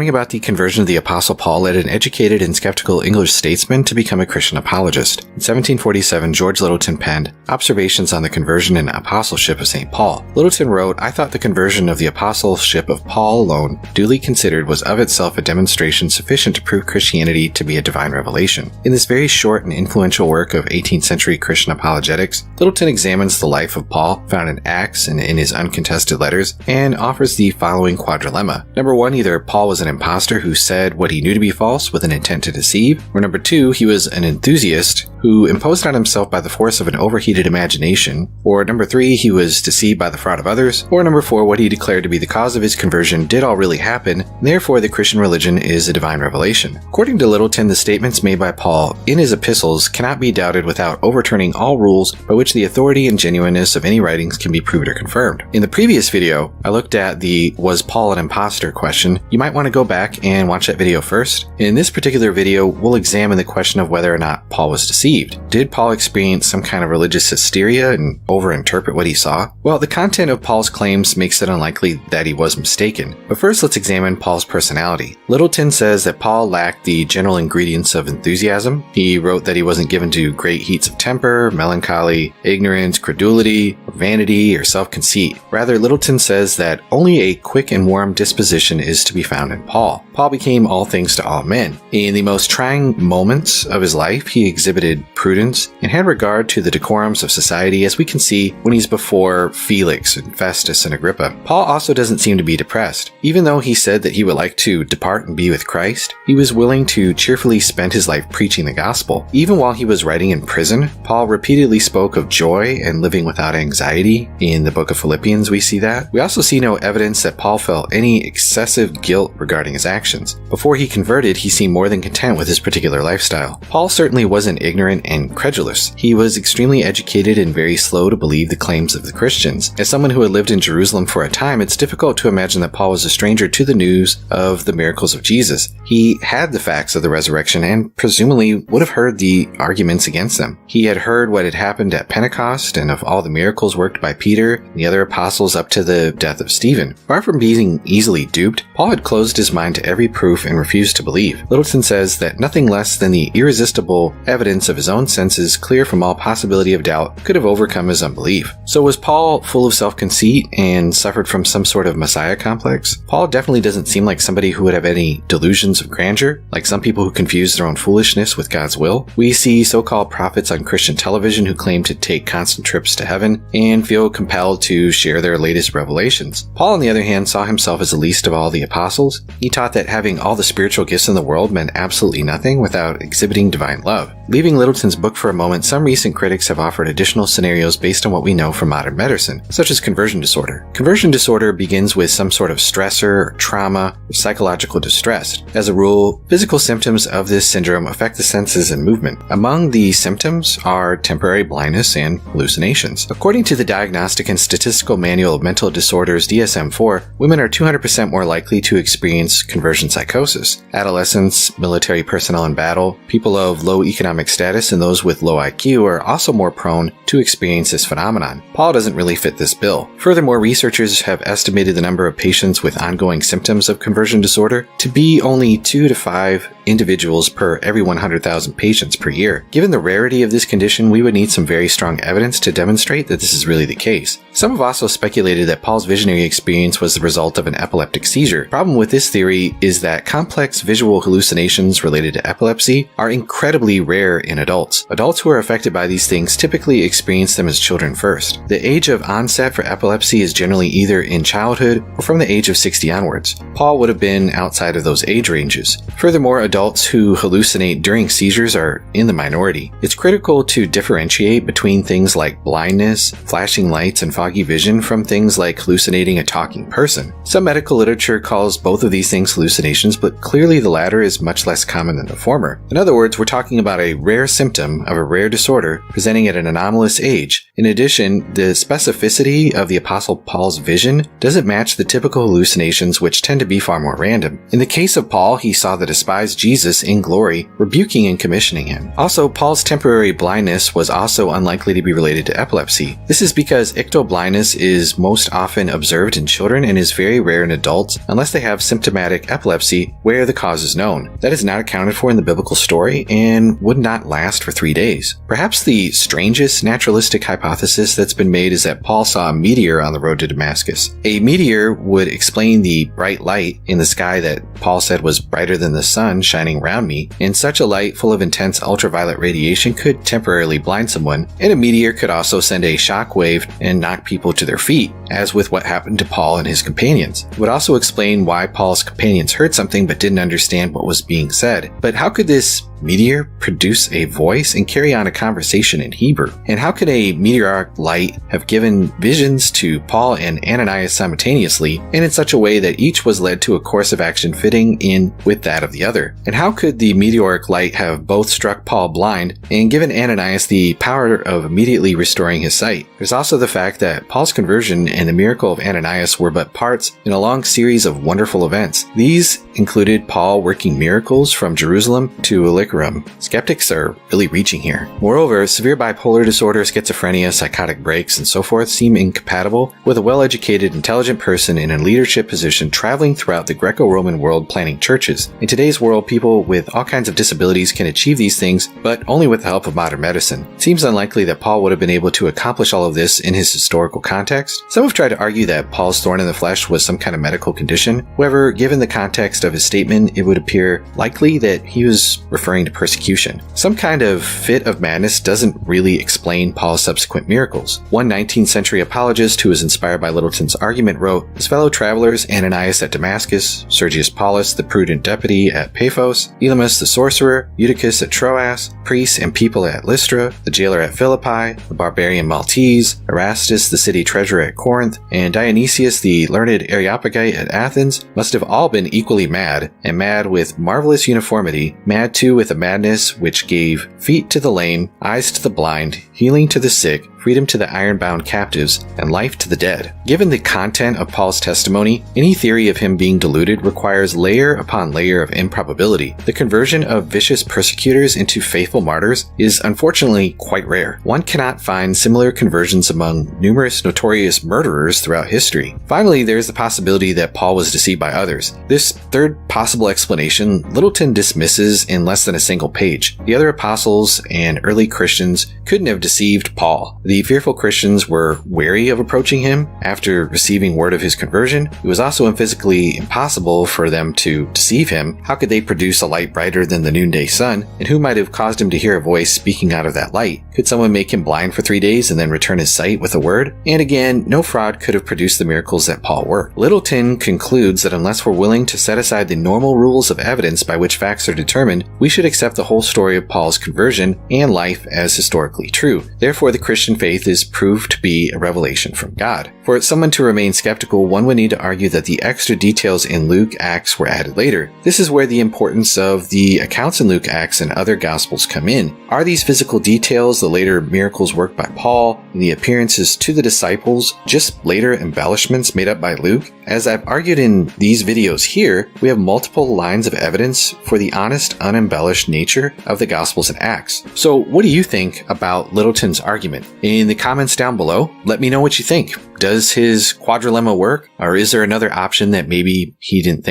learning about the conversion of the Apostle Paul led an educated and skeptical English statesman to become a Christian apologist. In 1747, George Littleton penned Observations on the Conversion and Apostleship of St. Paul. Littleton wrote, "I thought the conversion of the apostleship of Paul alone, duly considered, was of itself a demonstration sufficient to prove Christianity to be a divine revelation." In this very short and influential work of 18th century Christian apologetics, Littleton examines the life of Paul, found in Acts and in his uncontested letters, and offers the following quadrilemma. Number one, either Paul was an impostor who said what he knew to be false with an intent to deceive, or number two, he was an enthusiast who imposed on himself by the force of an overheated imagination, or number three, he was deceived by the fraud of others, or number four, what he declared to be the cause of his conversion did all really happen, and therefore the Christian religion is a divine revelation. According to Littleton, the statements made by Paul in his epistles cannot be doubted without overturning all rules by which the authority and genuineness of any writings can be proved or confirmed. In the previous video, I looked at the "was Paul an imposter" question. You might want to go back and watch that video first. In this particular video, we'll examine the question of whether or not Paul was deceived. Did Paul experience some kind of religious hysteria and overinterpret what he saw? Well, the content of Paul's claims makes it unlikely that he was mistaken. But first, let's examine Paul's personality. Littleton says that Paul lacked the general ingredients of enthusiasm. He wrote that he wasn't given to great heats of temper, melancholy, ignorance, credulity, vanity, or self-conceit. Rather, Littleton says that only a quick and warm disposition is to be found in Paul. Paul became all things to all men. In the most trying moments of his life, he exhibited prudence and had regard to the decorums of society, as we can see when he's before Felix and Festus and Agrippa. Paul also doesn't seem to be depressed. Even though he said that he would like to depart and be with Christ, he was willing to cheerfully spend his life preaching the gospel. Even while he was writing in prison, Paul repeatedly spoke of joy and living without anxiety. In the book of Philippians, we see that. We also see no evidence that Paul felt any excessive guilt regarding his actions. Before he converted, he seemed more than content with his particular lifestyle. Paul certainly wasn't ignorant and credulous. He was extremely educated and very slow to believe the claims of the Christians. As someone who had lived in Jerusalem for a time, it's difficult to imagine that Paul was a stranger to the news of the miracles of Jesus. He had the facts of the resurrection and presumably would have heard the arguments against them. He had heard what had happened at Pentecost and of all the miracles worked by Peter and the other apostles up to the death of Stephen. Far from being easily duped, Paul had closed his mind to every proof and refused to believe. Littleton says that nothing less than the irresistible evidence of his own senses, clear from all possibility of doubt, could have overcome his unbelief. So was Paul full of self-conceit and suffered from some sort of messiah complex? Paul definitely doesn't seem like somebody who would have any delusions of grandeur, like some people who confuse their own foolishness with God's will. We see so-called prophets on Christian television who claim to take constant trips to heaven and feel compelled to share their latest revelations. Paul, on the other hand, saw himself as the least of all the apostles. He taught that having all the spiritual gifts in the world meant absolutely nothing without exhibiting divine love. Leaving Littleton's book for a moment, some recent critics have offered additional scenarios based on what we know from modern medicine, such as conversion disorder. Conversion disorder begins with some sort of stressor, or trauma, or psychological distress. As a rule, physical symptoms of this syndrome affect the senses and movement. Among the symptoms are temporary blindness and hallucinations. According to the Diagnostic and Statistical Manual of Mental Disorders DSM-4, women are 200% more likely to experience conversion psychosis. Adolescents, military personnel in battle, people of low economic status, and those with low IQ are also more prone to experience this phenomenon. Paul doesn't really fit this bill. Furthermore, researchers have estimated the number of patients with ongoing symptoms of conversion disorder to be only 2 to 5 individuals per every 100,000 patients per year. Given the rarity of this condition, we would need some very strong evidence to demonstrate that this is really the case. Some have also speculated that Paul's visionary experience was the result of an epileptic seizure. The problem with this theory is that complex visual hallucinations related to epilepsy are incredibly rare in adults. Adults who are affected by these things typically experience them as children first. The age of onset for epilepsy is generally either in childhood or from the age of 60 onwards. Paul would have been outside of those age ranges. Furthermore, adults who hallucinate during seizures are in the minority. It's critical to differentiate between things like blindness, flashing lights, and foggy vision from things like hallucinating a talking person. Some medical literature calls both of these things hallucinations, but clearly the latter is much less common than the former. In other words, we're talking about a rare symptom of a rare disorder presenting at an anomalous age, In addition, the specificity of the Apostle Paul's vision doesn't match the typical hallucinations, which tend to be far more random. In the case of Paul, he saw the despised Jesus in glory, rebuking and commissioning him. Also, Paul's temporary blindness was also unlikely to be related to epilepsy. This is because ictoblindness is most often observed in children and is very rare in adults unless they have symptomatic epilepsy where the cause is known. That is not accounted for in the biblical story and would not last for 3 days. Perhaps the strangest naturalistic hypothesis that's been made is that Paul saw a meteor on the road to Damascus. A meteor would explain the bright light in the sky that Paul said was brighter than the sun shining around me, and such a light full of intense ultraviolet radiation could temporarily blind someone, and a meteor could also send a shock wave and knock people to their feet, as with what happened to Paul and his companions. It would also explain why Paul's companions heard something but didn't understand what was being said. But how could this meteor produce a voice and carry on a conversation in Hebrew? And how could a meteoric light have given visions to Paul and Ananias simultaneously, and in such a way that each was led to a course of action fitting in with that of the other? And how could the meteoric light have both struck Paul blind and given Ananias the power of immediately restoring his sight? There's also the fact that Paul's conversion and the miracle of Ananias were but parts in a long series of wonderful events. These included Paul working miracles from Jerusalem to Illyricum. Skeptics are really reaching here. Moreover, severe bipolar disorder, schizophrenia, psychotic breaks, and so forth seem incompatible with a well-educated, intelligent person in a leadership position traveling throughout the Greco-Roman world planting churches. In today's world, people with all kinds of disabilities can achieve these things, but only with the help of modern medicine. It seems unlikely that Paul would have been able to accomplish all of this in his historical context. Some have tried to argue that Paul's thorn in the flesh was some kind of medical condition. However, given the context of his statement, it would appear likely that he was referring to persecution. Some kind of fit of madness doesn't really explain Paul's subsequent miracles. One 19th century apologist who was inspired by Littleton's argument wrote, his fellow travelers, Ananias at Damascus, Sergius Paulus, the prudent deputy at Paphos, Elymas the sorcerer, Eutychus at Troas, priests and people at Lystra, the jailer at Philippi, the barbarian Maltese, Erastus the city treasurer at Corinth, and Dionysius the learned Areopagite at Athens must have all been equally mad, and mad with marvelous uniformity, mad too with a madness which gave feet to the lame, eyes to the blind, healing to the sick, freedom to the iron-bound captives, and life to the dead. Given the content of Paul's testimony, any theory of him being deluded requires layer upon layer of improbability. The conversion of vicious persecutors into faithful martyrs is unfortunately quite rare. One cannot find similar conversions among numerous notorious murderers throughout history. Finally, there is the possibility that Paul was deceived by others. This third possible explanation, Littleton dismisses in less than a single page. The other apostles and early Christians couldn't have deceived Paul. The fearful Christians were wary of approaching him after receiving word of his conversion. It was also physically impossible for them to deceive him. How could they produce a light brighter than the noonday sun? And who might have caused him to hear a voice speaking out of that light? Could someone make him blind for 3 days and then return his sight with a word? And again, no fraud could have produced the miracles that Paul worked. Littleton concludes that unless we're willing to set aside the normal rules of evidence by which facts are determined, we should accept the whole story of Paul's conversion and life as historically true. Therefore, the Christian faith is proved to be a revelation from God. For someone to remain skeptical, one would need to argue that the extra details in Luke, Acts were added later. This is where the importance of the accounts in Luke, Acts, and other Gospels come in. Are these physical details, the later miracles worked by Paul, and the appearances to the disciples, just later embellishments made up by Luke? As I've argued in these videos here, we have multiple lines of evidence for the honest, unembellished nature of the Gospels and Acts. So what do you think about Littleton's argument? In the comments down below, let me know what you think. Does his quadrilemma work? Or is there another option that maybe he didn't think